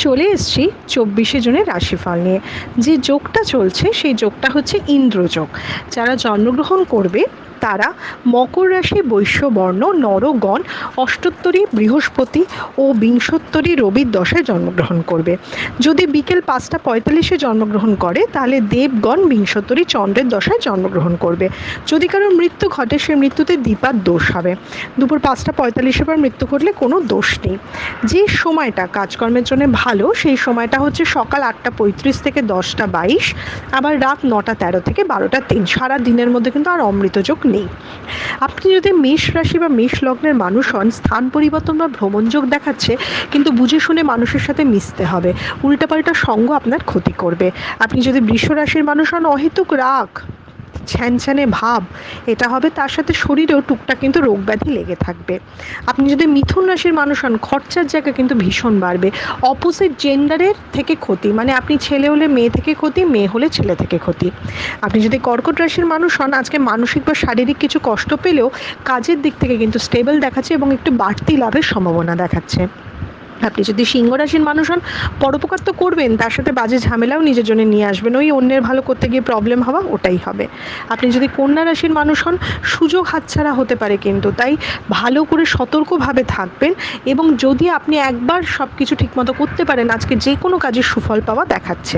চলে এসেছি 24শে জুনের রাশিফল নিয়ে। যে যোগটা চলছে সেই যোগটা হচ্ছে ইন্দ্রযোগ। যারা জন্মগ্রহণ করবে তারা মকর রাশি, বৈশ্যবর্ণ, নরগণ, অষ্টোত্তরী বৃহস্পতি ও বিংশোত্তরী রবির দশায় জন্মগ্রহণ করবে। যদি বিকেল 5:45-এ জন্মগ্রহণ করে তাহলে দেবগণ বিংশোত্তরী চন্দ্রের দশায় জন্মগ্রহণ করবে। যদি কারোর মৃত্যু ঘটে সে মৃত্যুতে দ্বিপাদ দোষ হবে। দুপুর 5:45-এর পর মৃত্যু ঘটলে কোনো দোষ নেই। যে সময়টা কাজকর্মের জন্য ভালো সেই সময়টা হচ্ছে সকাল 8:35 থেকে 10:22, আবার রাত 9:13 থেকে 12:03। সারা দিনের মধ্যে কিন্তু আর অমৃতযোগ নেই। আপনি যদি মেষ রাশি বা মেষ লগ্নের মানুষ হন, স্থান পরিবর্তন বা ভ্রমণযোগ দেখাচ্ছে, কিন্তু বুঝে শুনে মানুষের সাথে মিশতে হবে। উল্টাপাল্টা সঙ্গ আপনার ক্ষতি করবে। আপনি যদি বৃষ রাশির মানুষ হন, অহেতুক রাগ, ছ্যানছ্যানে ভাব এটা হবে, তার সাথে শরীরেও টুকটাক কিন্তু রোগ ব্যাধি লেগে থাকবে। আপনি যদি মিথুন রাশির মানুষ হন, খরচার জায়গা কিন্তু ভীষণ বাড়বে। অপোজিট জেন্ডারের থেকে ক্ষতি, মানে আপনি ছেলে হলে মেয়ে থেকে ক্ষতি, মেয়ে হলে ছেলে থেকে ক্ষতি। আপনি যদি কর্কট রাশির মানুষ হন, আজকে মানসিক বা শারীরিক কিছু কষ্ট পেলেও কাজের দিক থেকে কিন্তু স্টেবল দেখাচ্ছে এবং একটু বাড়তি লাভের সম্ভাবনা দেখাচ্ছে। আপনি যদি সিংহ রাশির মানুষ হন, পরোপকার তো করবেন, তার সাথে বাজে ঝামেলাও নিজের জন্য নিয়ে আসবেন। ওই অন্যের ভালো করতে গিয়ে প্রবলেম হওয়া, ওটাই হবে। আপনি যদি কন্যা রাশির মানুষ হন, সুযোগ হাতছাড়া হতে পারে, কিন্তু তাই ভালো করে সতর্কভাবে থাকবেন। এবং যদি আপনি একবার সব কিছু ঠিকমতো করতে পারেন, আজকে যে কোনো কাজের সুফল পাওয়া দেখাচ্ছে।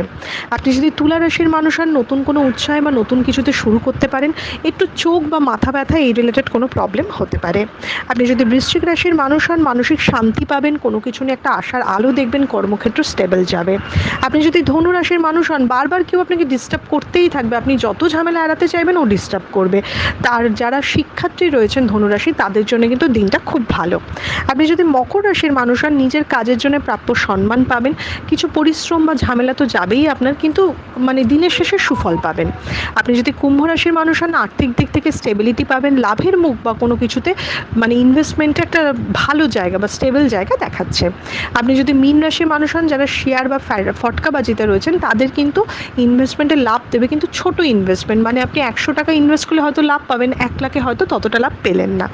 আপনি যদি তুলা রাশির মানুষ হন, নতুন কোনো উৎসাহে বা নতুন কিছুতে শুরু করতে পারেন। একটু চোখ বা মাথা ব্যথা এই রিলেটেড কোনো প্রবলেম হতে পারে। আপনি যদি বৃশ্চিক রাশির মানুষ হন, মানসিক শান্তি পাবেন, কোনো কিছু নিয়ে একটা আশার আলো দেখবেন, কর্মক্ষেত্র স্টেবল যাবে। আপনি যদি ধনু রাশির মানুষ হন, বারবার কেউ আপনাকে ডিস্টার্ব করতেই থাকবে, আপনি যত ঝামেলা এড়াতে চাইবেন ও ডিস্টার্ব করবে। তার যারা শিক্ষার্থী রয়েছেন ধনুরাশি, তাদের জন্য কিন্তু দিনটা খুব ভালো। আপনি যদি মকর রাশির মানুষ হন, নিজের কাজের জন্য প্রাপ্য সম্মান পাবেন। কিছু পরিশ্রম বা ঝামেলা তো যাবেই আপনার, কিন্তু মানে দিনের শেষে সুফল পাবেন। আপনি যদি কুম্ভ রাশির মানুষ হন, আর্থিক দিক থেকে স্টেবিলিটি পাবেন, লাভের মুখ বা কোনো কিছুতে মানে ইনভেস্টমেন্টে একটা ভালো জায়গা বা স্টেবল জায়গা দেখাচ্ছে। আপনি যদি মীন রাশির মানুষ হন, যারা শেয়ার বা ফটকাবাজিতে রয়েছেন, তাদের কিন্তু ইনভেস্টমেন্টে লাভ দেবে, কিন্তু ছোট ইনভেস্টমেন্ট, মানে আপনি 100 টাকা ইনভেস্ট করলে হয়তো লাভ পাবেন, 1 লাখে হয়তো ততটা লাভ পেলেন না।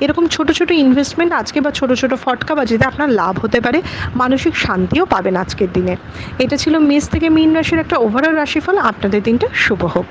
এরকম ছোট ছোট ইনভেস্টমেন্ট আজকে বা ছোট ছোট ফটকাবাজিতে আপনার লাভ হতে পারে, মানসিক শান্তিও পাবেন আজকের দিনে। এটা ছিল মেষ থেকে মীন রাশির একটা ওভারঅল রাশিফল। আপনাদের দিনটা শুভ হোক।